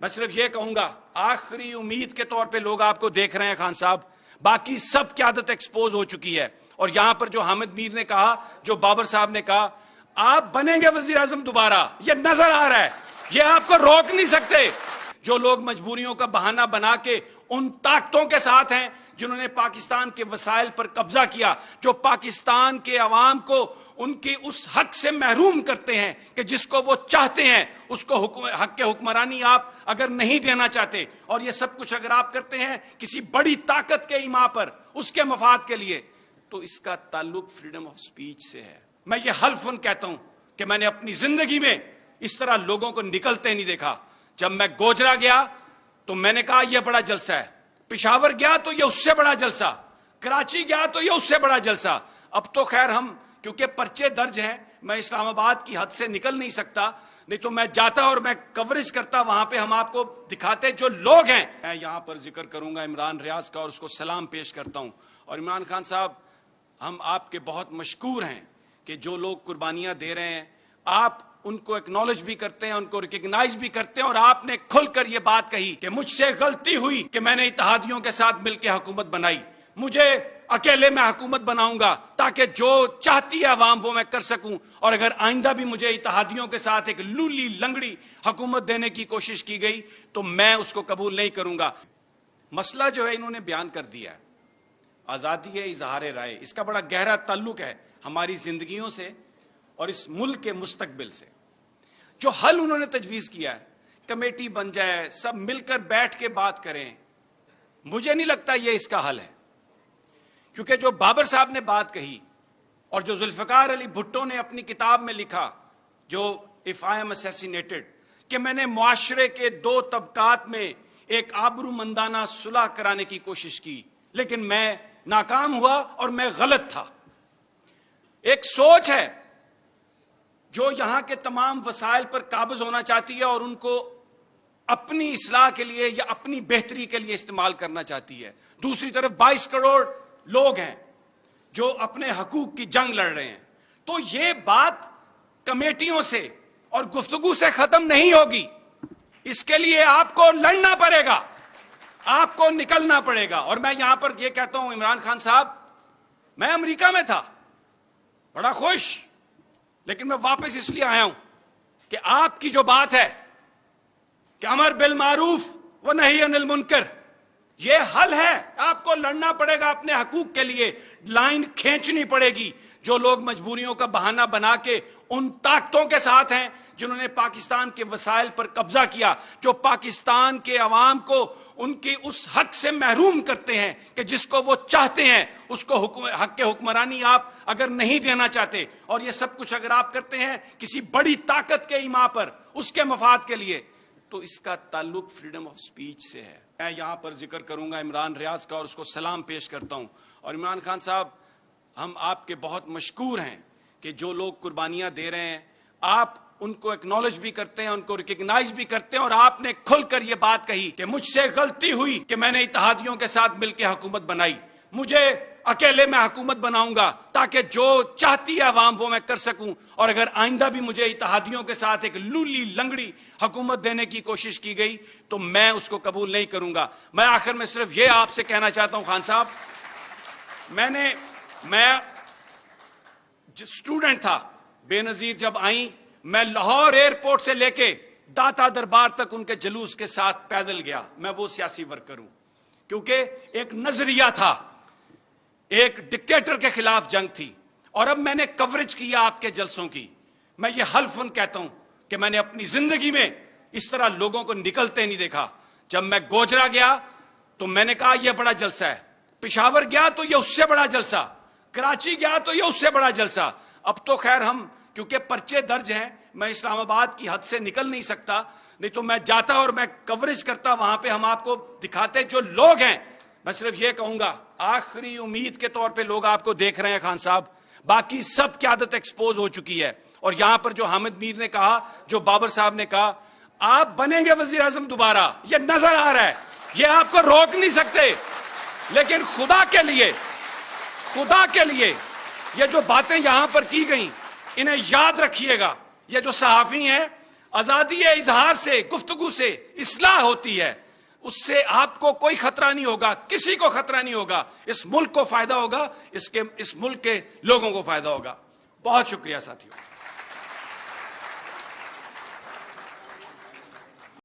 मैं सिर्फ ये कहूंगा, आखिरी उम्मीद के तौर पे लोग आपको देख रहे हैं खान साहब, बाकी सब क़यादत एक्सपोज हो चुकी है। और यहां पर जो हामिद मीर ने कहा, जो बाबर साहब ने कहा, आप बनेंगे वजीर आजम दोबारा, ये नजर आ रहा है, ये आपको रोक नहीं सकते। जो लोग मजबूरियों का बहाना बना के उन ताकतों के साथ हैं जिन्होंने पाकिस्तान के वसाइल पर कब्जा किया, जो पाकिस्तान के अवाम को उनके उस हक से महरूम करते हैं कि जिसको वो चाहते हैं, उसको हक के हुक्मरानी आप अगर नहीं देना चाहते, और ये सब कुछ अगर आप करते हैं किसी बड़ी ताकत के इमा पर, उसके मफाद के लिए, तो इसका ताल्लुक फ्रीडम ऑफ स्पीच से है। मैं ये हल्फन कहता हूं कि मैंने अपनी जिंदगी में इस तरह लोगों को निकलते नहीं देखा। जब मैं गोजरा गया तो मैंने कहा यह बड़ा जलसा है, पेशावर गया तो यह उससे बड़ा जलसा, कराची गया तो यह उससे बड़ा जलसा। अब तो खैर हम, क्योंकि पर्चे दर्ज हैं, मैं इस्लामाबाद की हद से निकल नहीं सकता, नहीं तो मैं जाता और मैं कवरेज करता, वहां पे हम आपको दिखाते जो लोग हैं। मैं यहां पर जिक्र करूंगा इमरान रियाज का और उसको सलाम पेश करता हूं। और इमरान खान साहब, हम आपके बहुत मशकूर हैं कि जो लोग कुर्बानियां दे रहे हैं, आप उनको एक्नॉलेज भी करते हैं, उनको रिकग्नाइज भी करते हैं। और आपने खुलकर यह बात कही कि मुझसे गलती हुई कि मैंने इत्तेहादियों के साथ मिलकर हुकूमत बनाई, मुझे अकेले मैं हुकूमत बनाऊंगा ताकि जो चाहती है आवाम वो मैं कर सकूं, और अगर आइंदा भी मुझे इत्तेहादियों के साथ एक लूली लंगड़ी हुकूमत देने की कोशिश की गई तो मैं उसको कबूल नहीं करूंगा। मसला जो है इन्होंने बयान कर दिया है, आजादी है इजहार राय, इसका बड़ा गहरा ताल्लुक है हमारी जिंदगियों से और इस मुल्क के मुस्तकबिल से। जो हल उन्होंने तजवीज किया है, कमेटी बन जाए, सब मिलकर बैठ के बात करें, मुझे नहीं लगता यह इसका हल है। क्योंकि जो बाबर साहब ने बात कही और जो जुल्फकार अली भुट्टो ने अपनी किताब में लिखा, जो इफ आई एम असैसिनेटेड, कि मैंने मुआशरे के दो तबकात में एक आबरूमंदाना सुलह कराने की कोशिश की, लेकिन मैं नाकाम हुआ और मैं गलत था। एक सोच है जो यहां के तमाम वसाइल पर काबिज होना चाहती है और उनको अपनी इस्लाह के लिए या अपनी बेहतरी के लिए इस्तेमाल करना चाहती है। दूसरी तरफ 22 करोड़ लोग हैं जो अपने हकूक की जंग लड़ रहे हैं। तो ये बात कमेटियों से और गुफ्तगू से खत्म नहीं होगी, इसके लिए आपको लड़ना पड़ेगा, आपको निकलना पड़ेगा। और मैं यहां पर यह कहता हूं, इमरान खान साहब, मैं अमेरिका में था बड़ा खुश, लेकिन मैं वापस इसलिए आया हूं कि आपकी जो बात है कि अमर बिल मारूफ व नही अनिल मुनकर, यह हल है। आपको लड़ना पड़ेगा अपने हकूक के लिए, लाइन खींचनी पड़ेगी। जो लोग मजबूरियों का बहाना बना के उन ताकतों के साथ हैं जिन्होंने पाकिस्तान के वसाइल पर कब्जा किया, जो पाकिस्तान के अवाम को उनके उस हक से महरूम करते हैं कि जिसको वो चाहते हैं, उसको हक के हुक्मरानी आप अगर नहीं देना चाहते, और ये सब कुछ अगर आप करते हैं किसी बड़ी ताकत के इमा पर, उसके मफाद के लिए, तो इसका ताल्लुक फ्रीडम ऑफ स्पीच से है। मैं यहां पर जिक्र करूंगा इमरान रियाज का और उसको सलाम पेश करता हूं। और इमरान खान साहब, हम आपके बहुत मशकूर हैं कि जो लोग कुर्बानियां दे रहे हैं, आप उनको एक्नॉलेज भी करते हैं, उनको रिकग्नाइज भी करते हैं। और आपने खुलकर यह बात कही कि मुझसे गलती हुई कि मैंने इत्तेहादियों के साथ मिलकर हुकूमत बनाई, मुझे अकेले मैं हुकूमत बनाऊंगा ताकि जो चाहती है आवाम वो मैं कर सकूं, और अगर आइंदा भी मुझे इत्तेहादियों के साथ एक लूली लंगड़ी हुकूमत देने की कोशिश की गई तो मैं उसको कबूल नहीं करूंगा। मैं आखिर में सिर्फ ये आपसे कहना चाहता हूं खान साहब, मैं स्टूडेंट था, बेनजीर जब आई, मैं लाहौर एयरपोर्ट से लेके दाता दरबार तक उनके जुलूस के साथ पैदल गया। मैं वो सियासी वर्कर हूं, क्योंकि एक नजरिया था, एक डिक्टेटर के खिलाफ जंग थी। और अब मैंने कवरेज किया आपके जलसों की। मैं ये हल्फन कहता हूं कि मैंने अपनी जिंदगी में इस तरह लोगों को निकलते नहीं देखा। जब मैं गोजरा गया तो मैंने कहा यह बड़ा जलसा है, पेशावर गया तो यह उससे बड़ा जलसा, कराची गया तो यह उससे बड़ा जलसा। अब तो खैर हम, क्योंकि पर्चे दर्ज हैं, मैं इस्लामाबाद की हद से निकल नहीं सकता, नहीं तो मैं जाता और मैं कवरेज करता, वहां पे हम आपको दिखाते जो लोग हैं। मैं सिर्फ ये कहूंगा, आखिरी उम्मीद के तौर पे लोग आपको देख रहे हैं खान साहब, बाकी सब क़यादत एक्सपोज हो चुकी है। और यहां पर जो हामिद मीर ने कहा, जो बाबर साहब ने कहा, आप बनेंगे वजीर आजम दोबारा, यह नजर आ रहा है, यह आपको रोक नहीं सकते। लेकिन खुदा के लिए ये जो बातें यहां पर की गई, इन्हें याद रखिएगा। ये जो सहाफी हैं, आजादी इजहार से, गुफ्तगू से इस्लाह होती है, उससे आपको कोई खतरा नहीं होगा, किसी को खतरा नहीं होगा, इस मुल्क को फायदा होगा, इस मुल्क के लोगों को फायदा होगा। बहुत शुक्रिया साथियों।